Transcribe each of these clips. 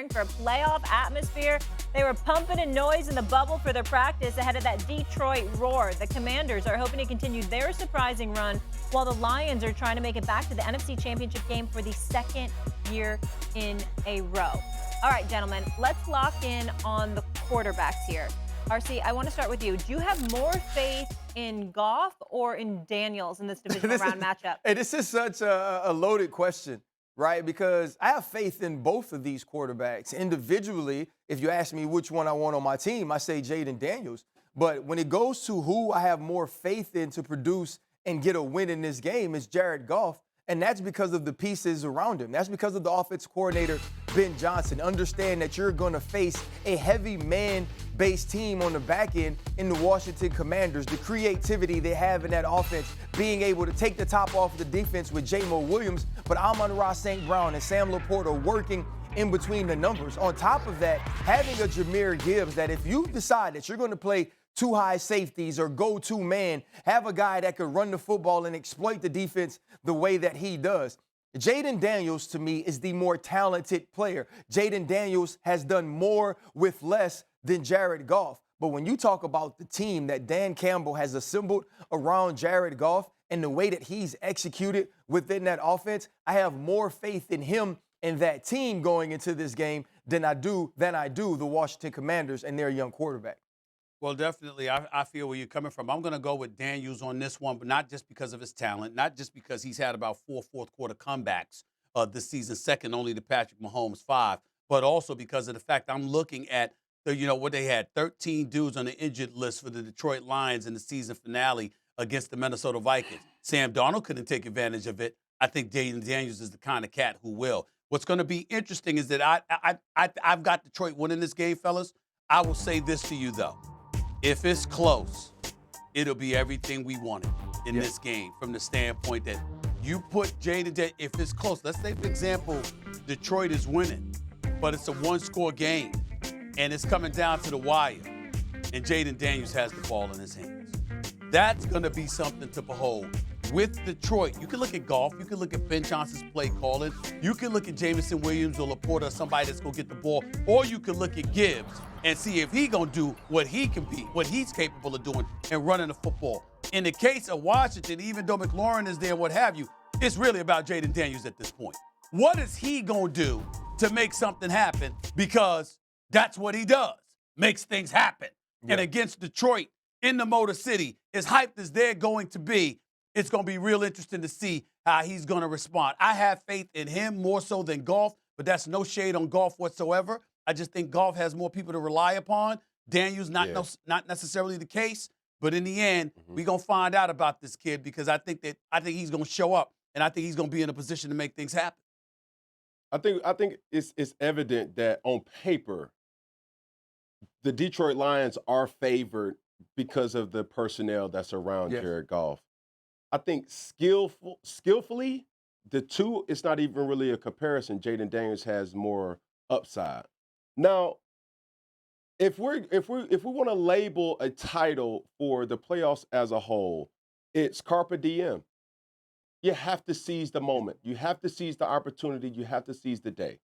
preparing for a playoff atmosphere. They were pumping a noise in the bubble for their practice ahead of that Detroit roar. The Commanders are hoping to continue their surprising run, while the Lions are trying to make it back to the NFC Championship game for the second year in a row. All right, gentlemen, let's lock in on the quarterbacks here. RC, I want to start with you. Do you have more faith in Goff or in Daniels in this divisional round matchup? Hey, this is such a loaded question, right? Because I have faith in both of these quarterbacks. Individually, if you ask me which one I want on my team, I say Jayden Daniels. But when it goes to who I have more faith in to produce and get a win in this game, it's Jared Goff. And that's because of the pieces around him. That's because of the offensive coordinator, Ben Johnson. Understand that you're going to face a heavy man-based team on the back end in the Washington Commanders. The creativity they have in that offense, being able to take the top off the defense with J-Mo Williams, but Amon-Ra St. Brown and Sam Laporta working in between the numbers. On top of that, having a Jahmyr Gibbs that if you decide that you're going to play two high safeties or go-to man, have a guy that could run the football and exploit the defense the way that he does. Jayden Daniels, to me, is the more talented player. Jayden Daniels has done more with less than Jared Goff. But when you talk about the team that Dan Campbell has assembled around Jared Goff and the way that he's executed within that offense, I have more faith in him and that team going into this game than I do the Washington Commanders and their young quarterback. Well, definitely, I feel where you're coming from. I'm going to go with Daniels on this one, but not just because of his talent, not just because he's had about 4 fourth-quarter comebacks this season, second only to Patrick Mahomes' 5, but also because of the fact I'm looking at what they had, 13 dudes on the injured list for the Detroit Lions in the season finale against the Minnesota Vikings. Sam Darnold couldn't take advantage of it. I think Jayden Daniels is the kind of cat who will. What's going to be interesting is that I've got Detroit winning this game, fellas. I will say this to you, though. If it's close, it'll be everything we wanted in this game from the standpoint that you put Jayden, if it's close, let's say, for example, Detroit is winning, but it's a one-score game, and it's coming down to the wire, and Jayden Daniels has the ball in his hands. That's going to be something to behold. With Detroit, you can look at Goff, you can look at Ben Johnson's play calling, you can look at Jameson Williams or Laporta, somebody that's going to get the ball, or you can look at Gibbs and see if he's going to do what he can be, what he's capable of doing and running the football. In the case of Washington, even though McLaurin is there, what have you, it's really about Jayden Daniels at this point. What is he going to do to make something happen? Because that's what he does, makes things happen. Yeah. And against Detroit in the Motor City, as hyped as they're going to be, it's going to be real interesting to see how he's going to respond. I have faith in him more so than Goff, but that's no shade on Goff whatsoever. I just think Goff has more people to rely upon. Daniels, not necessarily the case. But in the end, we're going to find out about this kid because I think he's going to show up, and I think he's going to be in a position to make things happen. I think it's evident that on paper, the Detroit Lions are favored because of the personnel that's around Jared Goff. I think skillfully, the two, it's not even really a comparison. Jayden Daniels has more upside. Now, if we want to label a title for the playoffs as a whole, it's Carpe Diem. You have to seize the moment. You have to seize the opportunity. You have to seize the day.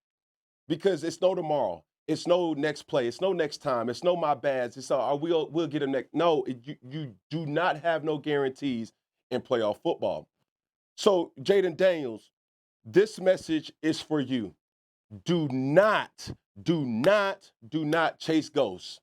Because it's no tomorrow. It's no next play. It's no next time. It's no my bads. It's we'll get him next. No, you do not have no guarantees in playoff football. So, Jayden Daniels, this message is for you. Do not chase ghosts.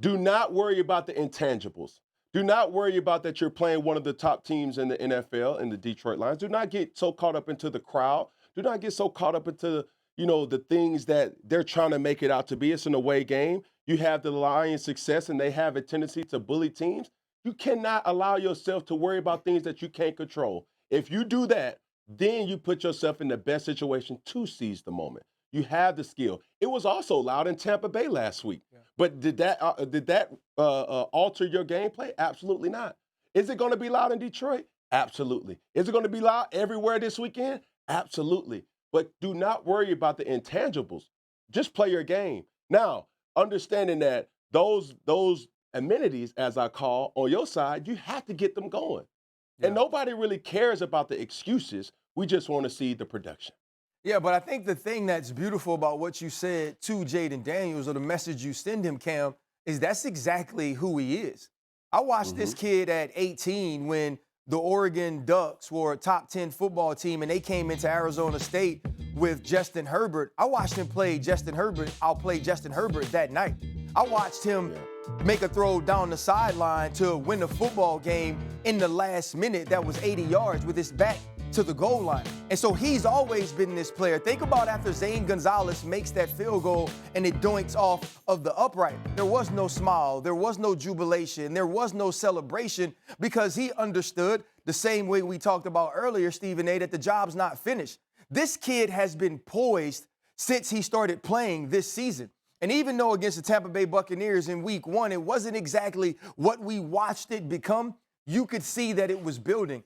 Do not worry about the intangibles. Do not worry about that you're playing one of the top teams in the NFL, in the Detroit Lions. Do not get so caught up into the crowd. Do not get so caught up into, the things that they're trying to make it out to be. It's an away game. You have the Lions' success, and they have a tendency to bully teams. You cannot allow yourself to worry about things that you can't control. If you do that, then you put yourself in the best situation to seize the moment. You have the skill. It was also loud in Tampa Bay last week. Yeah. But did that alter your gameplay? Absolutely not. Is it going to be loud in Detroit? Absolutely. Is it going to be loud everywhere this weekend? Absolutely. But do not worry about the intangibles. Just play your game. Now, understanding that those amenities, as I call, on your side, you have to get them going. Yeah. And nobody really cares about the excuses. We just want to see the production. Yeah, but I think the thing that's beautiful about what you said to Jayden Daniels, or the message you send him, Cam, is that's exactly who he is. I watched this kid at 18 when the Oregon Ducks were a top 10 football team and they came into Arizona State with Justin Herbert. I watched him play Justin Herbert. I'll play Justin Herbert that night. I watched him make a throw down the sideline to win a football game in the last minute that was 80 yards with his back to the goal line. And so he's always been this player. Think about after Zane Gonzalez makes that field goal and it doinks off of the upright. There was no smile. There was no jubilation. There was no celebration because he understood the same way we talked about earlier, Stephen A., that the job's not finished. This kid has been poised since he started playing this season. And even though against the Tampa Bay Buccaneers in week 1, it wasn't exactly what we watched it become, you could see that it was building.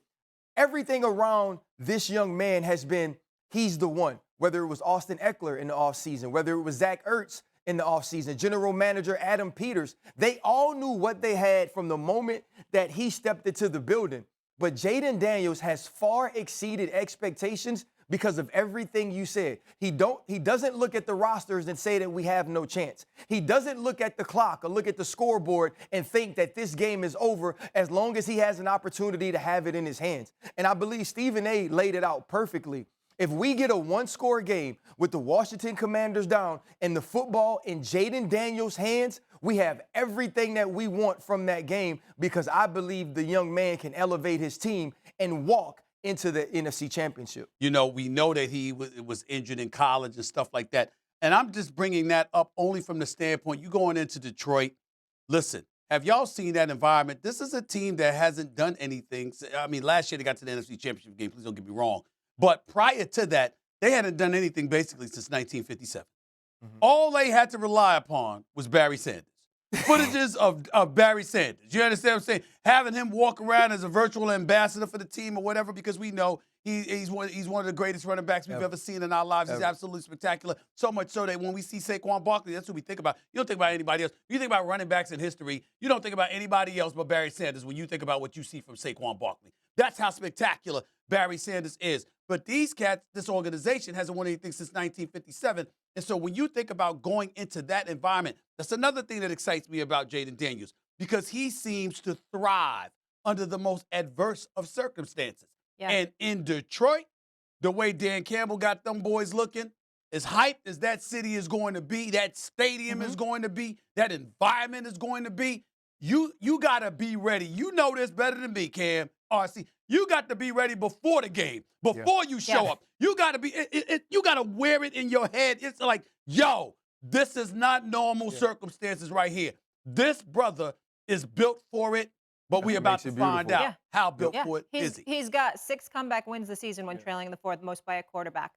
Everything around this young man has been, he's the one. Whether it was Austin Eckler in the offseason, whether it was Zach Ertz in the offseason, general manager Adam Peters, they all knew what they had from the moment that he stepped into the building. But Jayden Daniels has far exceeded expectations because of everything you said. He doesn't look at the rosters and say that we have no chance. He doesn't look at the clock or look at the scoreboard and think that this game is over as long as he has an opportunity to have it in his hands. And I believe Stephen A. laid it out perfectly. If we get a one-score game with the Washington Commanders down and the football in Jayden Daniels' hands, we have everything that we want from that game because I believe the young man can elevate his team and walk into the NFC Championship. You know, we know that he was injured in college and stuff like that. And I'm just bringing that up only from the standpoint, you going into Detroit. Listen, have y'all seen that environment? This is a team that hasn't done anything. I mean, last year they got to the NFC Championship game. Please don't get me wrong. But prior to that, they hadn't done anything basically since 1957. All they had to rely upon was Barry Sanders. Footages of Barry Sanders. You understand what I'm saying? Having him walk around as a virtual ambassador for the team or whatever, because we know he's one of the greatest running backs we've ever seen in our lives. He's absolutely spectacular. So much so that when we see Saquon Barkley, that's what we think about. You don't think about anybody else. You think about running backs in history. You don't think about anybody else but Barry Sanders when you think about what you see from Saquon Barkley. That's how spectacular Barry Sanders is. But these cats, this organization hasn't won anything since 1957. And so when you think about going into that environment, that's another thing that excites me about Jayden Daniels, because he seems to thrive under the most adverse of circumstances. Yeah. And in Detroit, the way Dan Campbell got them boys looking, as hyped as that city is going to be, that stadium is going to be, that environment is going to be, you got to be ready. You know this better than me, Cam, RC. You got to be ready before the game, before you show up. You got to be, you got to wear it in your head. It's like, yo, this is not normal circumstances right here. This brother is built for it, but we're about to find out how built for it is he. He's got 6 comeback wins this season when trailing in the fourth, most by a quarterback.